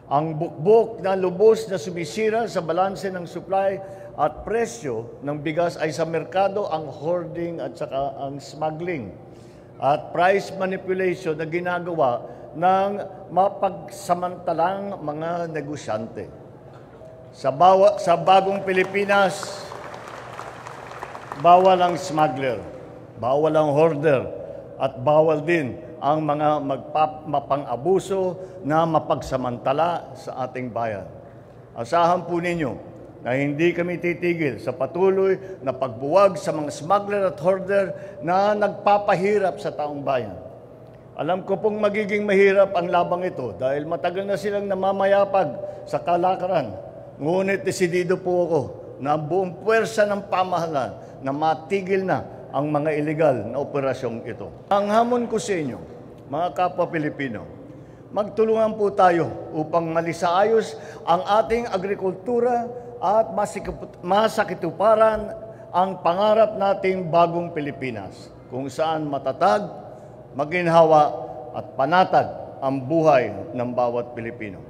Ang bukbok na lubos na sumisira sa balanse ng supply at presyo ng bigas ay sa merkado ang hoarding at saka ang smuggling at price manipulation na ginagawa ng mapagsamantalang mga negosyante. Sa bagong Pilipinas, bawal ang smuggler, bawal ang hoarder, at bawal din ang mga mapang-abuso na mapagsamantala sa ating bayan. Asahan po ninyo na hindi kami titigil sa patuloy na pagbuwag sa mga smuggler at hoarder na nagpapahirap sa taong bayan. Alam ko pong magiging mahirap ang labang ito dahil matagal na silang namamayapag sa kalakaran. Ngunit desidido po ako na buong puwersa ng pamahalaan na matigil na ang mga iligal na operasyong ito. Ang hamon ko sa inyo, mga kapwa Pilipino, magtulungan po tayo upang malisaayos ang ating agrikultura at masakituparan ang pangarap nating bagong Pilipinas, kung saan matatag, maginhawa at panatag ang buhay ng bawat Pilipino.